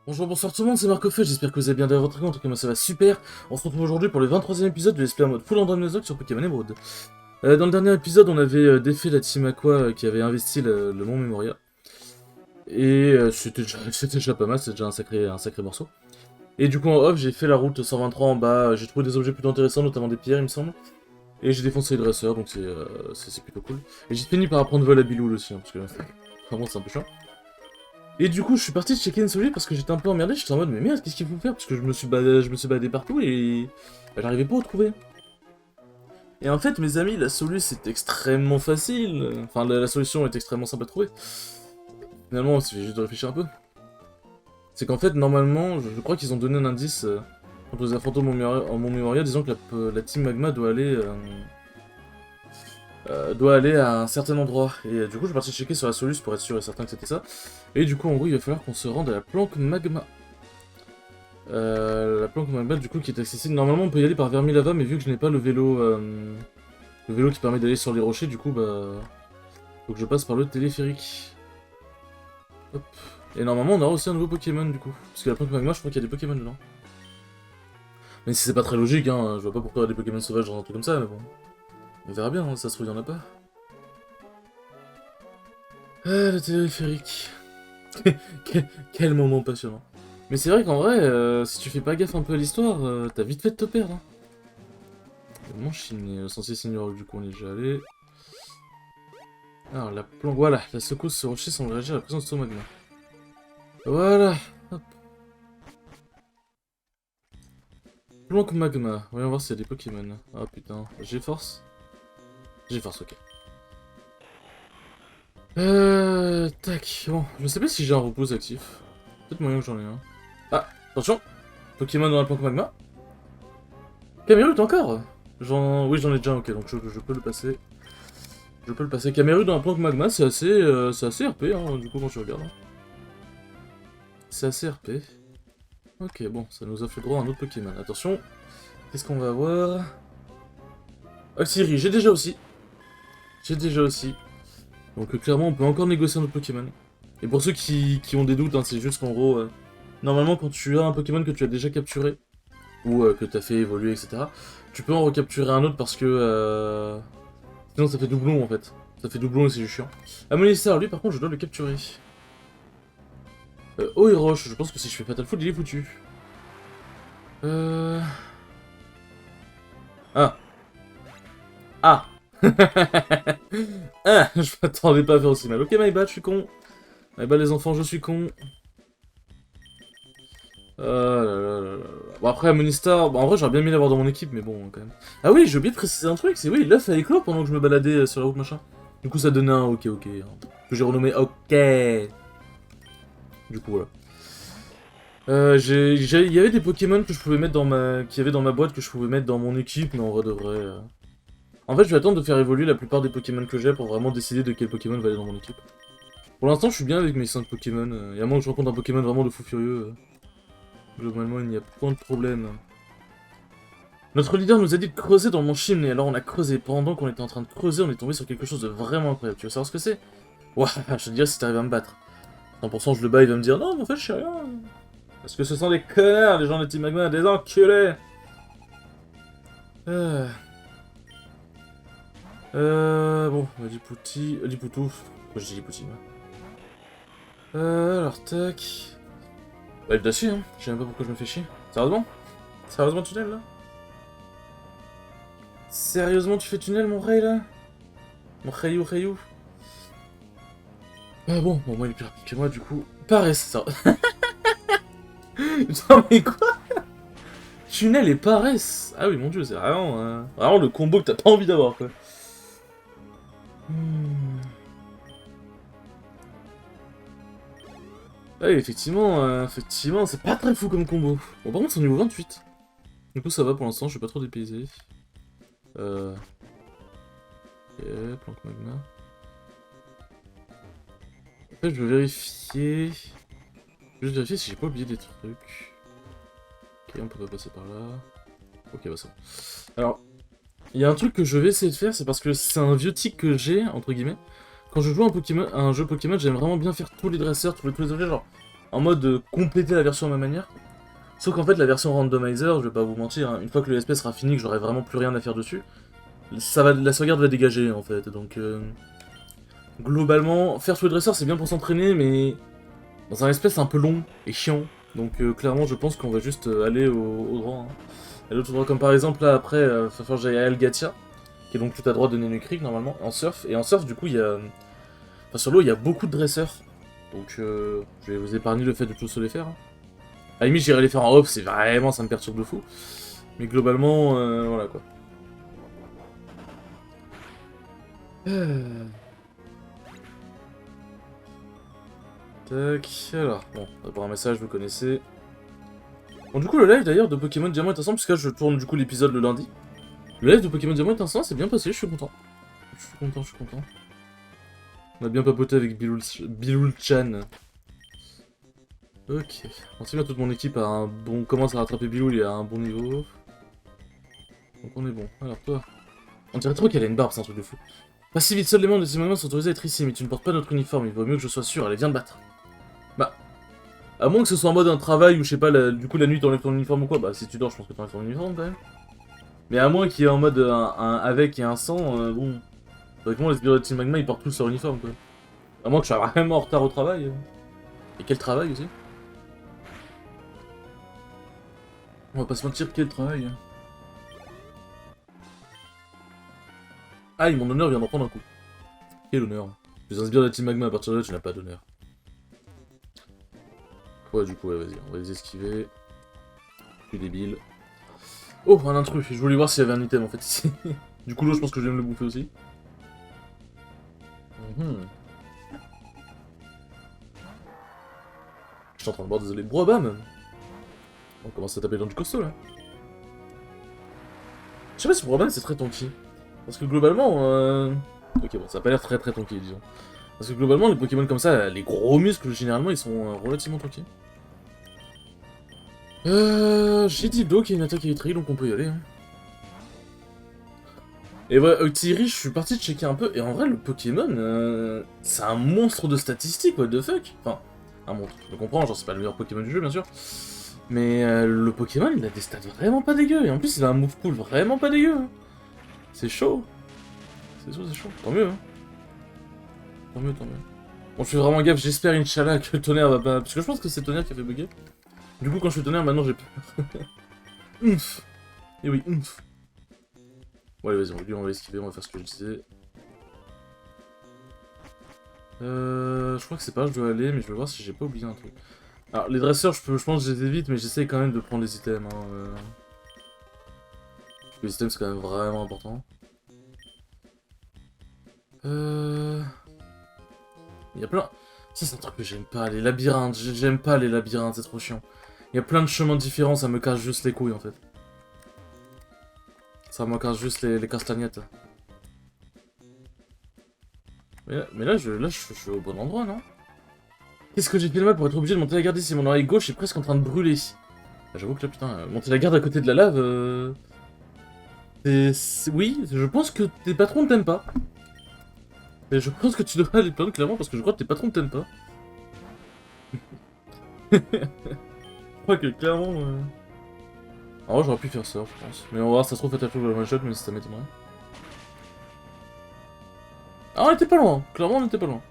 Bonjour, bonsoir tout le monde, c'est Marcofeu, j'espère que vous allez bien derrière votre écran, en tout cas moi ça va super. On se retrouve aujourd'hui pour le 23e épisode de l'espère mode full Random Nozoc sur Pokémon Emerald. Dans le dernier épisode, on avait défait la team Aqua qui avait investi le mont Memoria. Et c'était déjà pas mal, c'était déjà un sacré morceau. Et du coup en off, j'ai fait la route 123 en bas, j'ai trouvé des objets plutôt intéressants, notamment des pierres il me semble. Et j'ai défoncé les dresseurs, donc c'est plutôt cool. Et j'ai fini par apprendre vol à Biloul aussi, hein, parce que vraiment c'est un peu chiant. Et du coup, je suis parti checker une solution parce que j'étais un peu emmerdé. J'étais en mode, mais merde, qu'est-ce qu'il faut faire? Parce que je me suis baladé partout et bah, j'arrivais pas à trouver. Et en fait, mes amis, la solution c'est extrêmement facile. Enfin, la solution est extrêmement simple à trouver. Finalement, il suffit juste de réfléchir un peu. C'est qu'en fait, normalement, je crois qu'ils ont donné un indice quand on les a affrontés en Mont Memoria, disant que la team Magma doit aller à un certain endroit. Et du coup, je suis parti checker sur la solution pour être sûr et certain que c'était ça. Et du coup, en gros, il va falloir qu'on se rende à la planque Magma. La planque Magma, du coup, qui est accessible. Normalement, on peut y aller par Vermilava, mais vu que je n'ai pas le vélo qui permet d'aller sur les rochers, du coup, bah... faut que je passe par le téléphérique. Hop. Et normalement, on aura aussi un nouveau Pokémon, du coup. Parce que la planque Magma, je crois qu'il y a des Pokémon dedans. Même si c'est pas très logique, hein, je vois pas pourquoi il y a des Pokémon sauvages dans un truc comme ça, mais bon. On verra bien, hein, ça se trouve, il y en a pas. Ah, le téléphérique. Quel moment passionnant. Mais c'est vrai qu'en vrai, si tu fais pas gaffe un peu à l'histoire, t'as vite fait de te perdre. Hein. Mon chine est censé seigneur, du coup on est déjà allé. Alors la planque, voilà, la secousse sur rocher semble réagir à la présence de magma. Voilà, hop. Planque magma, voyons voir s'il y a des Pokémon. Ah putain, G-Force. G-Force, ok. Tac, bon, je sais pas si j'ai un repose actif. Peut-être moyen que j'en ai un. Ah, attention, Pokémon dans la planque magma. Cameroun encore. Oui, j'en ai déjà, ok, donc je peux le passer. Je peux le passer. Cameroun dans un planque magma, c'est assez RP, hein, du coup, quand je regarde. Hein. C'est assez RP. Ok, bon, ça nous offre le droit à un autre Pokémon. Attention, qu'est-ce qu'on va avoir? Oxyri, j'ai déjà aussi. J'ai déjà aussi. Donc clairement, on peut encore négocier un autre Pokémon. Et pour ceux qui ont des doutes, hein, c'est juste qu'en gros, normalement, quand tu as un Pokémon que tu as déjà capturé, ou que tu as fait évoluer, etc., tu peux en recapturer un autre parce que... sinon, ça fait doublon, en fait. Ça fait doublon et c'est juste chiant. Amonistar, lui, par contre, je dois le capturer. Oh et Roche, je pense que si je fais Fatal Foot, il est foutu. Ah. Ah. Ah, je m'attendais pas à faire aussi mal. Ok, my bad, je suis con. My bad, les enfants, je suis con. Ah là là là là. Bon, après, Amonistar, bon, en vrai, j'aurais bien mis l'avoir dans mon équipe, mais bon, quand même. Ah oui, j'ai oublié de préciser un truc, c'est oui, l'œuf a éclos pendant que je me baladais sur la route, machin. Du coup, ça donnait un ok, ok. Hein, que j'ai renommé ok. Du coup, voilà. Il y avait des Pokémon que je pouvais mettre dans qui y avait dans ma boîte que je pouvais mettre dans mon équipe, mais en vrai de vrai... En fait, je vais attendre de faire évoluer la plupart des Pokémon que j'ai pour vraiment décider de quel Pokémon va aller dans mon équipe. Pour l'instant, je suis bien avec mes 5 Pokémon. Et à moins que je rencontre un Pokémon vraiment de fou furieux, globalement, il n'y a point de problème. Notre leader nous a dit de creuser dans mon chimney, alors on a creusé. Pendant qu'on était en train de creuser, on est tombé sur quelque chose de vraiment incroyable. Tu veux savoir ce que c'est? Ouah, je te dirais si t'arrives à me battre. 100% je le bats, il va me dire non, mais en fait, je sais rien. Parce que ce sont des connards, les gens de Team Magma, des enculés. Euh... Bon, Lipouti... Lipoutou... Pourquoi je dis Lipouti, moi alors, tac... Bah, il dessus, hein. Je sais même pas pourquoi je me fais chier. Sérieusement? Sérieusement, tunnel, là? Sérieusement, tu fais tunnel, mon Ray, là? Mon Rayou. Ah bon, moi, il est plus rapide que moi, du coup... Paresse, ça... Putain, mais quoi? Tunnel et paresse. Ah oui, mon dieu, c'est vraiment, vraiment le combo que t'as pas envie d'avoir, quoi. Ah oui, effectivement, c'est pas très fou comme combo. Bon, par contre, c'est au niveau 28. Du coup, ça va pour l'instant, je suis pas trop dépaysé. Ok, planque magma. Après, je veux vérifier... Juste vérifier si j'ai pas oublié des trucs. Ok, on peut pas passer par là. Ok, bah ça. Alors, il y a un truc que je vais essayer de faire, c'est parce que c'est un vieux tic que j'ai, entre guillemets. Quand je joue un jeu Pokémon, j'aime vraiment bien faire tous les dresseurs, tous les objets, genre... en mode compléter la version à ma manière. Sauf qu'en fait, la version randomizer, je vais pas vous mentir, hein, une fois que le SP sera fini, que j'aurai vraiment plus rien à faire dessus, la sauvegarde va dégager en fait. Donc, globalement, faire tous les dresseurs c'est bien pour s'entraîner, mais dans un SP c'est un peu long et chiant. Donc, clairement, je pense qu'on va juste aller au droit. Hein. À l'autre droit, comme par exemple, là après, il va falloir que j'aille à Algatia, qui est donc tout à droite de Nenu Creek normalement, en surf. Et en surf, du coup, il y a. Enfin, sur l'eau, il y a beaucoup de dresseurs. Donc, je vais vous épargner le fait de tous les faire. Hein. À la limite, j'irai les faire en off, c'est vraiment, ça me perturbe de fou. Mais globalement, voilà quoi. Tac, alors, bon, d'abord un message, vous connaissez. Bon, du coup, le live d'ailleurs de Pokémon Diamant et Instant, puisque là je tourne du coup l'épisode le lundi. Le live de Pokémon Diamant et Instant c'est bien passé, je suis content. Je suis content. On a bien papoté avec Biloul-chan. Ok. On sait bien toute mon équipe a un bon... commence à rattraper Biloul, il est à un bon niveau. Donc on est bon. Alors toi... On dirait trop qu'elle a une barbe, c'est un truc de fou. Pas si vite, seuls les membres de ces moments sont autorisés à être ici, mais tu ne portes pas notre uniforme, il vaut mieux que je sois sûr, allez viens te battre. Bah... À moins que ce soit en mode un travail ou je sais pas, du coup la nuit t'enlèves ton uniforme ou quoi, bah si tu dors je pense que t'enlèves ton uniforme quand même. Mais à moins qu'il y ait en mode un avec et un sans, bon... Théoriquement les sbires de Team Magma ils portent tous leur uniforme quoi. À moins que je sois vraiment en retard au travail. Et quel travail aussi. On va pas se mentir, quel travail. Aïe, mon honneur vient d'en prendre un coup. Quel honneur. Tu es un sbire de Team Magma, à partir de là tu n'as pas d'honneur. Ouais du coup ouais vas-y, on va les esquiver. Je suis débile. Oh, un intrus, je voulais voir s'il y avait un item en fait ici. Du coup, l'eau, je pense que je vais me le bouffer aussi. Je suis en train de boire, désolé. Bam. On commence à taper dans du costaud là. Je sais pas si Bam c'est très tonky. Parce que globalement. Ok, bon, ça a pas l'air très tonky, disons. Parce que globalement, les Pokémon comme ça, les gros muscles, généralement, ils sont relativement tonky. J'ai dit d'eau qui a une attaque électrique, donc on peut y aller. Hein. Et ouais, Thierry, je suis parti checker un peu, et en vrai, le Pokémon, c'est un monstre de statistiques, what the fuck. Enfin, un monstre, je comprends, genre c'est pas le meilleur Pokémon du jeu, bien sûr. Mais le Pokémon, il a des stats vraiment pas dégueu, et en plus, il a un move pool vraiment pas dégueu. Hein. C'est chaud. C'est chaud. Tant mieux, hein. Tant mieux. Bon, je fais vraiment gaffe, j'espère, Inch'Allah, que Tonnerre va pas... Parce que je pense que c'est Tonnerre qui a fait bugger. Du coup, quand je fais Tonnerre, maintenant, j'ai peur. Ouf. Et oui, ouf. Bon, allez, vas-y, on va esquiver, on va faire ce que je disais. Je crois que c'est pas là que je dois aller, mais je vais voir si j'ai pas oublié un truc. Alors, les dresseurs, je pense que je les évite, mais j'essaie quand même de prendre les items. Hein, Les items, c'est quand même vraiment important. Il y a plein... Ça, c'est un truc que j'aime pas, les labyrinthes. J'aime pas les labyrinthes, c'est trop chiant. Il y a plein de chemins différents, ça me casse juste les couilles, en fait. Ça me casse juste les castagnettes. Mais là, je suis au bon endroit, non? Qu'est-ce que j'ai fait de mal pour être obligé de monter la garde ici? Mon oreille gauche est presque en train de brûler. J'avoue que là, putain, monter la garde à côté de la lave... Oui, je pense que tes patrons ne t'aiment pas. Et je pense que tu devrais aller plaindre clairement parce que je crois que tes patrons ne t'aiment pas. Je crois que clairement... En vrai, j'aurais pu faire ça, je pense. Mais on va voir, ça se trouve, Fatal Flow le one shot, même si ça m'étonnerait. Ah, on était pas loin, clairement, on était pas loin.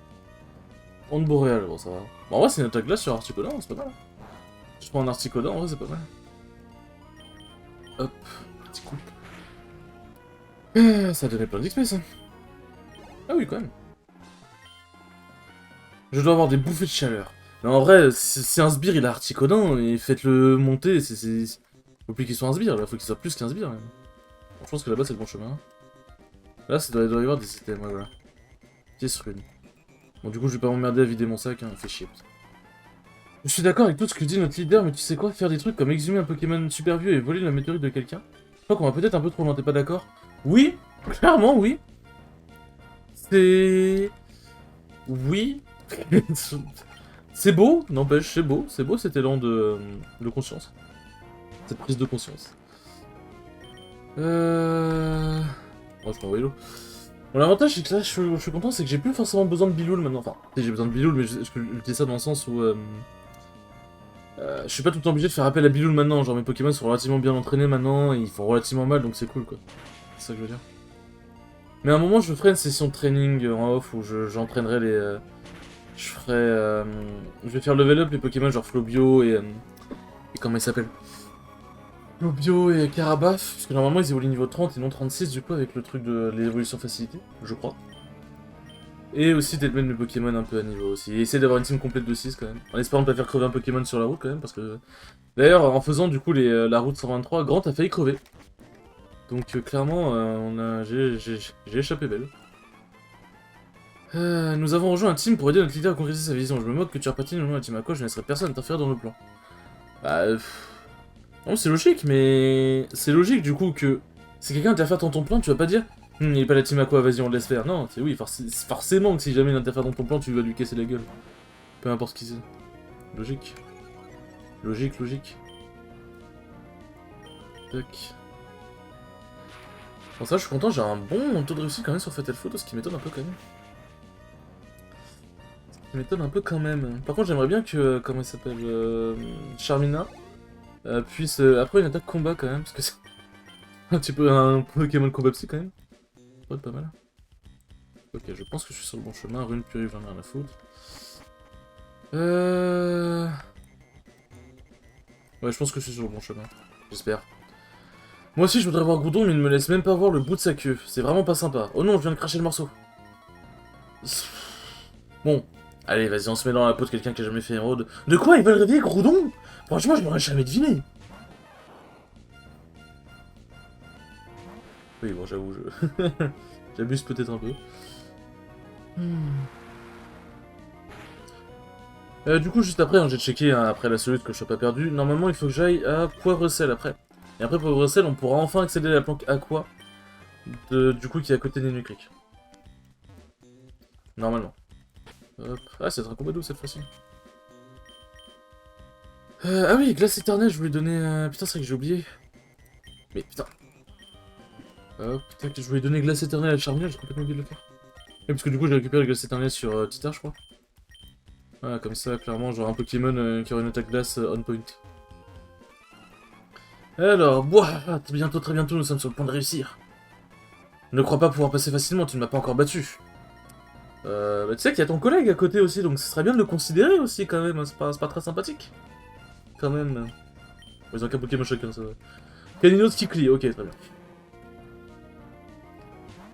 Onde boréale, bon, ça va. Bon, en vrai, c'est une attaque glace sur Articodin, c'est pas mal. Je prends un Articodin, en vrai, c'est pas mal. Hop, petit coup. Ça a donné plein d'XP, ça. Ah oui, quand même. Je dois avoir des bouffées de chaleur. Mais en vrai, si un sbire il a Articodin, et faites-le monter, faut plus qu'il soit un sbire, là, faut qu'il soit plus qu'un sbire. Bon, je pense que là-bas c'est le bon chemin. Là, il doit y avoir des items, ouais, voilà. Pièce rune. Bon, du coup, je vais pas m'emmerder à vider mon sac, hein, fait chier. Je suis d'accord avec tout ce que dit notre leader, mais tu sais quoi, faire des trucs comme exhumer un Pokémon super vieux et voler la météorite de quelqu'un, je crois qu'on va peut-être un peu trop loin, t'es pas d'accord? Oui, clairement, oui. C'est... Oui. C'est beau, n'empêche, c'est beau cet élan de conscience. Cette prise de conscience. Oh, je prends Willow. Bon, l'avantage, c'est que là, je suis content, c'est que j'ai plus forcément besoin de Biloul maintenant. Enfin, j'ai besoin de Biloul, mais je dis ça dans le sens où... Je suis pas tout le temps obligé de faire appel à Biloul maintenant, genre mes Pokémon sont relativement bien entraînés maintenant, et ils font relativement mal, donc c'est cool quoi. C'est ça que je veux dire. Mais à un moment, je ferai une session de training en off où j'entraînerai les... je ferai... je vais faire level up les Pokémon genre Flobio et comment ils s'appellent? Flobio et Carabaf, parce que normalement ils évoluent niveau 30 et non 36 du coup avec le truc de l'évolution facilité, je crois. Et aussi d'être mettre mes Pokémon un peu à niveau aussi. Et essayer d'avoir une team complète de 6 quand même. En espérant ne pas faire crever un Pokémon sur la route quand même, parce que... D'ailleurs, en faisant du coup la route 123, Grant a failli crever. Donc clairement, j'ai échappé belle. Nous avons rejoint un team pour aider notre leader à concrétiser sa vision. Je me moque que tu repatines au nom de la team Aqua, je ne laisserai personne interférer dans le plan. Bah... Non, c'est logique, mais... C'est logique du coup que... Si quelqu'un interfère dans ton plan, tu vas pas dire il n'est pas la team Aqua, vas-y on le laisse faire. Non, c'est oui, forcément que si jamais il interfère dans ton plan, tu vas lui casser la gueule. Peu importe qui c'est. Logique. Logique, logique. Tac. Pour ça, je suis content, j'ai un bon taux de réussite quand même sur Fatal Photo, ce qui m'étonne un peu quand même. Ce qui m'étonne un peu quand même. Par contre, j'aimerais bien que, comment il s'appelle, Charmina, puisse, après une attaque combat quand même, parce que c'est un petit peu un Pokémon combat psy quand même. Ça pourrait être pas mal. Ok, je pense que je suis sur le bon chemin, Rune Puri, j'en ai rien à foutre. Ouais, je pense que je suis sur le bon chemin. J'espère. Moi aussi, je voudrais voir Groudon, mais il ne me laisse même pas voir le bout de sa queue. C'est vraiment pas sympa. Oh non, je viens de cracher le morceau. Bon. Allez, vas-y, on se met dans la peau de quelqu'un qui a jamais fait un road. De quoi ils veulent réveiller Groudon? Franchement, je m'aurais jamais deviné. Oui, bon, j'avoue, je... j'abuse peut-être un peu. Du coup, juste après, hein, j'ai checké, hein, après la solide que je sois pas perdu. Normalement, il faut que j'aille à Poivre-Sel après. Et après Poivre-Sel, on pourra enfin accéder à la planque Aqua, du coup, qui est à côté des Nuclic. Normalement. Hop. Ah, c'est un combat d'eau cette fois-ci. Ah oui, glace éternelle, je voulais donner... Putain, c'est vrai que j'ai oublié. Mais putain. Hop, putain, que je voulais donner glace éternelle à Charmeleon, j'ai complètement oublié de le faire. Et parce que du coup, j'ai récupéré la glace éternelle sur Titar, je crois. Voilà, comme ça, clairement, j'aurai un Pokémon qui aura une attaque glace on point. Alors, boah, bientôt, très bientôt, nous sommes sur le point de réussir. Ne crois pas pouvoir passer facilement, tu ne m'as pas encore battu. Bah, tu sais qu'il y a ton collègue à côté aussi, donc ce serait bien de le considérer aussi, quand même, c'est pas très sympathique. Quand même. Ils ont qu'un Pokémon chacun, ça va. Caninos Kikli, ok, très bien.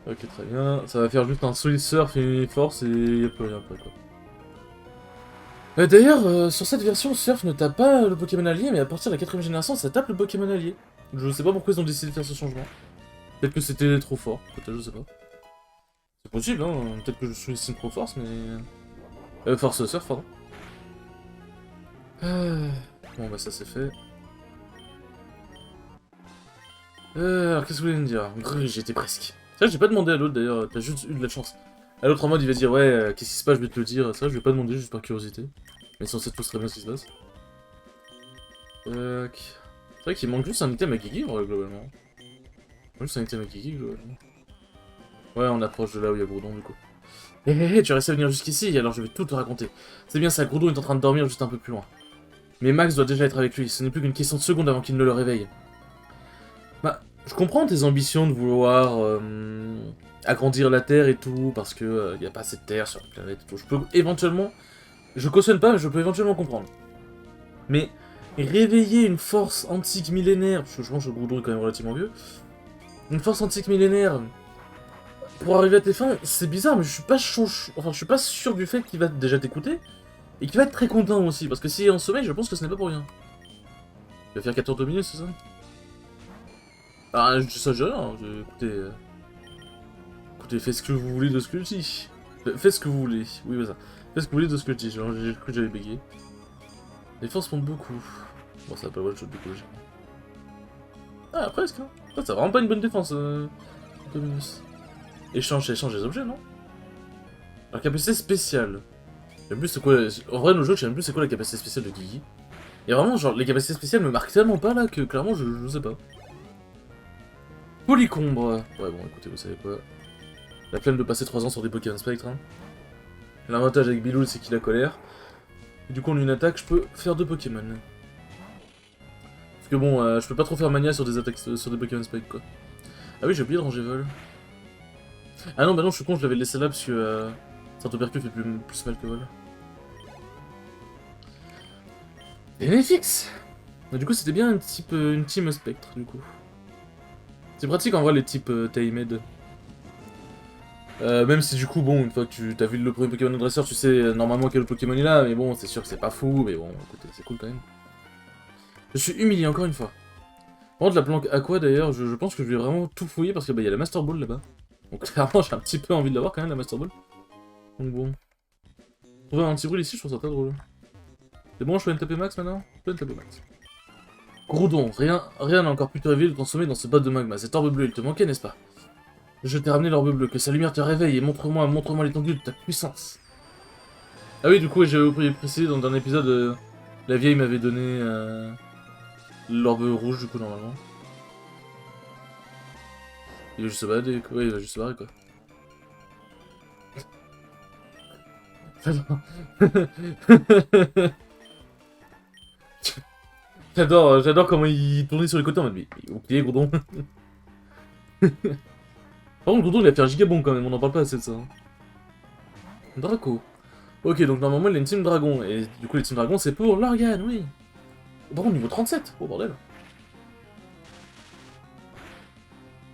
Ok, très bien. Ça va faire juste un solide surf et une force et y'a plus rien après, quoi. D'ailleurs, sur cette version, Surf ne tape pas le Pokémon allié, mais à partir de la 4ème génération, ça tape le Pokémon allié. Je sais pas pourquoi ils ont décidé de faire ce changement. Peut-être que c'était trop fort, peut-être, je sais pas. C'est possible, hein, peut-être que je sous-estime trop force, mais... Force Surf, pardon. Bon, bah ça c'est fait. Alors qu'est-ce que vous voulez me dire? J'étais presque. Ça, j'ai pas demandé à l'autre d'ailleurs, t'as juste eu de la chance. À l'autre en mode, il va dire, ouais, qu'est-ce qui se passe, je vais te le dire. Ça, je vais pas demander, juste par curiosité. Mais sans cette tous très bien ce qui se passe. Tac. C'est vrai qu'il manque juste un item à Kiki, globalement. Juste un item à Kiki, globalement. Ouais, on approche de là où il y a Groudon, du coup. Hé hé hé, tu restes à venir jusqu'ici, alors je vais tout te raconter. C'est bien ça, Groudon est en train de dormir juste un peu plus loin. Mais Max doit déjà être avec lui, ce n'est plus qu'une question de seconde avant qu'il ne le réveille. Bah, je comprends tes ambitions de vouloir agrandir la Terre et tout, parce que y a pas assez de Terre sur la planète et tout. Je peux éventuellement... Je cautionne pas, mais je peux éventuellement comprendre. Mais réveiller une force antique millénaire, parce que je pense que le Groudon est quand même relativement vieux, une force antique millénaire, pour arriver à tes fins, c'est bizarre, mais je suis pas enfin, je suis pas sûr du fait qu'il va déjà t'écouter, et qu'il va être très content aussi, parce que s'il est en sommeil, je pense que ce n'est pas pour rien. Il va faire 14 minutes, c'est ça? Ah, ça je dis rien, écoutez... Écoutez, faites ce que vous voulez de ce que je dis. Faites ce que vous voulez, oui, c'est ça. Faites ce que vous voulez de ce que je dis, j'ai cru que j'allais bégayer. Les forces montent beaucoup. Bon, ça va pas le one-shot du coup, logiquement. Ah, presque, hein. Ça, c'est vraiment pas une bonne défense, Dominus. Échange les objets, non? Alors, capacité spéciale. J'aime plus c'est quoi... En vrai, le jeu, j'aime plus c'est quoi la capacité spéciale de Guigui. Et vraiment, genre, les capacités spéciales me marquent tellement pas, là, que clairement, je sais pas. Polycombre. Ouais, bon, écoutez, vous savez quoi. La flemme de passer 3 ans sur des Pokémon Spectre, hein. L'avantage avec Biloul, c'est qu'il a colère. Et du coup, en une attaque, je peux faire 2 Pokémon. Parce que bon, je peux pas trop faire mania sur des attaques, sur des Pokémon Spike, quoi. Ah oui, j'ai oublié de ranger vol. Ah non, bah non, je suis con, je l'avais laissé là parce que Sartopercu fait plus mal que vol. Et Netflix. Du coup, c'était bien une team Spectre, du coup. C'est pratique en vrai les types Tamed. Même si du coup, bon, une fois que tu as vu le premier Pokémon dresseur, tu sais normalement quel Pokémon il a, mais bon, c'est sûr que c'est pas fou, mais bon, écoutez, c'est cool quand même. Je suis humilié encore une fois. Par contre, la planque Aqua d'ailleurs, je pense que je vais vraiment tout fouiller parce que bah, y a la Master Ball là-bas. Donc clairement, j'ai un petit peu envie de l'avoir quand même, la Master Ball. Donc bon. Trouver un petit brûle ici, je trouve ça très drôle. C'est bon, je fais une TP max maintenant? Je fais une TP max. Groudon, rien n'a encore pu te réveiller de consommer dans ce bas de magma. Cet orbe bleu, il te manquait, n'est-ce pas? Je t'ai ramené l'orbe bleu, que sa lumière te réveille et montre-moi l'étendue de ta puissance. Ah oui, du coup, j'avais oublié de préciser dans un épisode, la vieille m'avait donné l'orbe rouge, du coup, normalement. Il va juste se balader, quoi. Ouais, il va juste se barrer, quoi. J'adore comment il tournait sur les côtés en mode, mais ok, Gourdon. Par contre, Gourdon, il a fait un gigabon quand même, on en parle pas assez de ça. Hein. Draco. Ok, donc normalement, il a une team dragon, et du coup, les team dragons, c'est pour l'organe, oui. Par contre, niveau 37, oh bordel.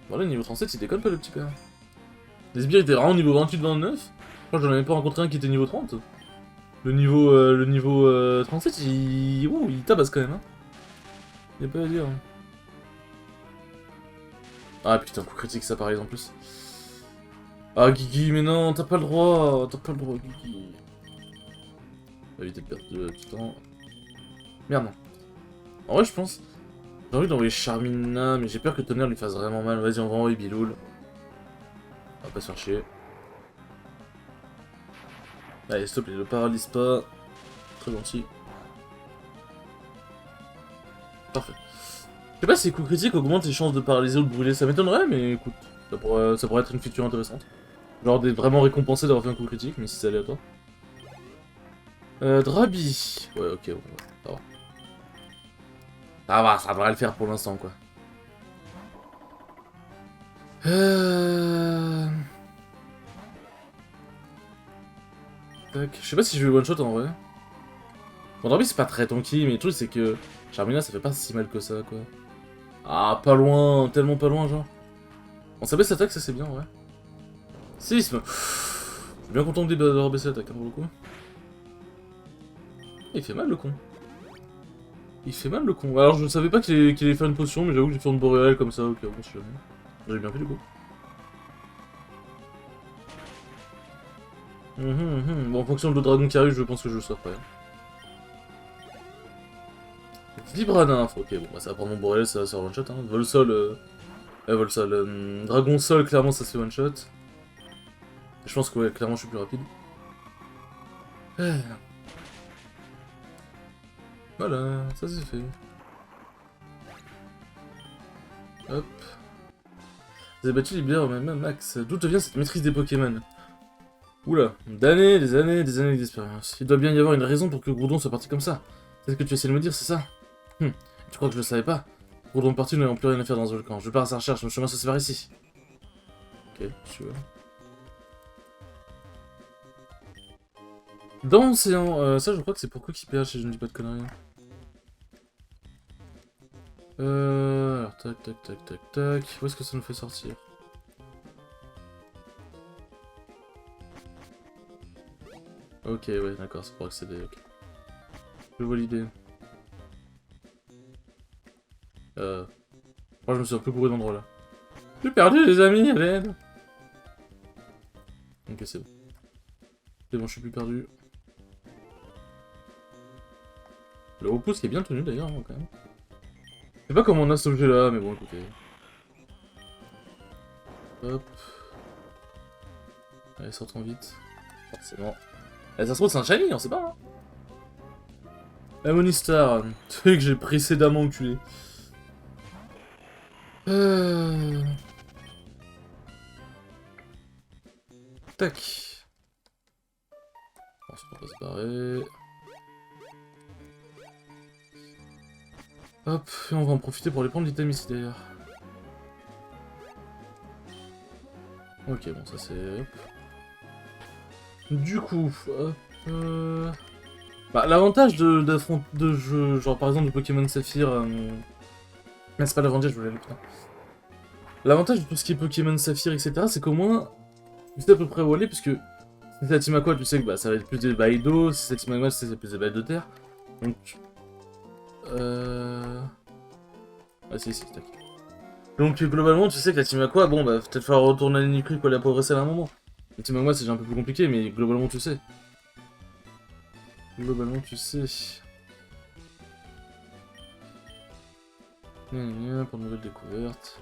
Voilà, niveau 37, il déconne pas le petit père. Les sbires étaient vraiment niveau 28-29. Je crois que j'en ai même pas rencontré un qui était niveau 30. Le niveau 37, ouh, il tabasse quand même, hein. Y'a pas à dire. Ah putain, coup critique ça par exemple en plus. Ah Guigui, mais non, t'as pas le droit, Guigui. On va éviter de perdre du temps. Merde, non. En vrai, je pense. J'ai envie d'envoyer Charmina, mais j'ai peur que Tonnerre lui fasse vraiment mal. Vas-y, on va envoyer Biloul. On va pas se faire chier. Allez, s'il te plaît, le paralyse pas. Très gentil. Parfait. Je sais pas si les coups critiques augmentent les chances de paralyser ou de brûler, ça m'étonnerait, mais écoute, ça pourrait être une feature intéressante. Genre d'être vraiment récompensé d'avoir fait un coup critique, mais si c'est aléatoire. Drabi. Ouais, ok, bon, ça va. Ça devrait le faire pour l'instant, quoi. Tac. Je sais pas si je vais one shot en vrai. Bon, Drabi c'est pas très tanky, mais le truc c'est que Charmina ça fait pas si mal que ça, quoi. Ah, pas loin, tellement pas loin, genre. On s'abaisse attaque, ça c'est bien, ouais. Sisme. Je suis bien content d'avoir baissé l'attaque, hein, pour le coup. Il fait mal le con. Il fait mal le con. Alors je ne savais pas qu'il allait faire une potion, mais j'avoue que j'ai fait une boréale comme ça, ok, bon, si jamais. J'ai bien fait du coup. Bon, en fonction de le dragon qui arrive, je pense que je le sors, ouais. Vibrannymph, ok, bon, bah ça va prendre mon boréal, ça va se faire one shot, hein. Volsol, Volsol, Dragon Sol, clairement ça se fait one shot. Je pense que, ouais, clairement je suis plus rapide. Voilà, ça c'est fait. Hop. Vous avez battu les bières même max. D'où te vient cette maîtrise des Pokémon? Oula, des années d'expérience. Il doit bien y avoir une raison pour que Groudon soit parti comme ça. C'est ce que tu essaies de me dire, c'est ça? Tu crois que je le savais pas? Groudon est parti, nous n'avons plus rien à faire dans ce volcan. Je pars à sa recherche, nos chemins se séparent ici. Ok, tu vois. Dans l'océan, ça je crois que c'est pour PH si je ne dis pas de conneries. Alors tac tac tac tac tac. Où est-ce que ça nous fait sortir? Ok, ouais, d'accord, c'est pour accéder, ok. Je vois l'idée. Moi je me suis un peu gouré d'endroit là. J'ai perdu les amis, à l'aide. Ok, c'est bon. C'est bon, je suis plus perdu. Le repousse qui est bien tenu d'ailleurs, hein, quand même. Je sais pas comment on a cet objet là, mais bon, écoutez. Hop. Allez, sortons vite. Forcément. Eh, ça se trouve, c'est un shiny, on sait pas, hein. La Monistar. Truc que j'ai précédemment enculé. Tac. On va se barrer. Hop, et on va en profiter pour aller prendre l'item ici d'ailleurs. Ok, bon, ça c'est... Hop. Du coup, hop... Bah, l'avantage de jeu, genre par exemple du Pokémon Saphir... Mais c'est pas l'avantage, je voulais le putain. L'avantage de tout ce qui est Pokémon Saphir, etc., c'est qu'au moins, tu sais à peu près où aller, puisque si c'est la Team Aqua, tu sais que bah, ça va être plus des bails d'eau, si c'est la Team Magma, tu sais que c'est plus des bails de terre. Donc... Ah si, tac. Donc globalement, tu sais que la Team Aqua, bon bah peut-être falloir retourner à l'Unicry pour aller progresser à un moment. La Team Magma c'est déjà un peu plus compliqué, mais globalement tu sais. Globalement tu sais. Pour de nouvelles découvertes.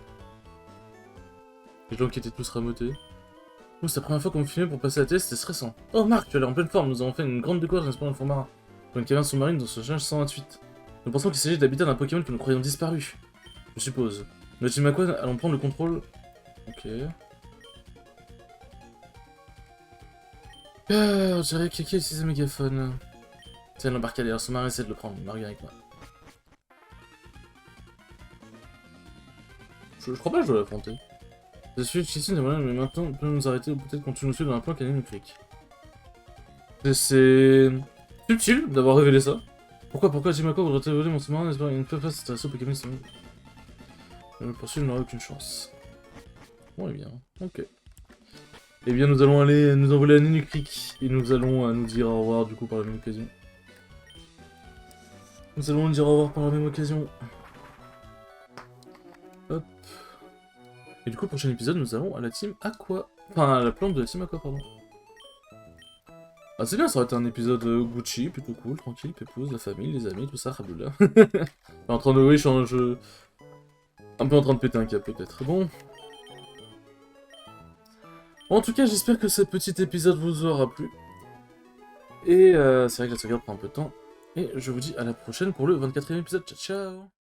Les gens qui étaient tous rameutés. Oh, c'est la première fois qu'on me filmait pour passer la test, c'était stressant. Oh Marc, tu as l'air en pleine forme, nous avons fait une grande découverte dans le fond marin. Pour une caverne sous-marine dans ce change 128. Nous pensons qu'il s'agit d'habitat d'un Pokémon que nous croyons disparu. Je suppose. La Team Aqua allons prendre le contrôle. Ok. On dirait que quelqu'un utilise un mégaphone. Tiens, l'embarcadère sous-marin, essaie de le prendre, Marc avec moi. Je crois pas que je dois l'affronter. Je suis ici, mais maintenant on peut nous arrêter ou peut-être continuer dans un plan qui anime le clic. C'est subtil d'avoir révélé ça. Pourquoi Team Aqua voudrait révéler mon sous-marin, n'est-ce pas une fois face à ce Pokémon sous-marin. Je me poursuivre, n'aurai aucune chance. Bon, eh bien, ok. Eh bien, nous allons aller nous envoler à Nunu-Creek et nous allons nous dire au revoir du coup par la même occasion. Nous allons nous dire au revoir par la même occasion. Hop. Et du coup, prochain épisode, nous allons à la Team Aqua. Enfin, à la plante de la Team Aqua, pardon. Ah, c'est bien, ça aurait été un épisode Gucci, plutôt cool, tranquille, pépouze, la famille, les amis, tout ça, raboula. En train de, oui, je... Un peu en train de péter un câble, peut-être. Bon. En tout cas, j'espère que ce petit épisode vous aura plu. Et c'est vrai que la sauvegarde prend un peu de temps. Et je vous dis à la prochaine pour le 24e épisode. Ciao, ciao!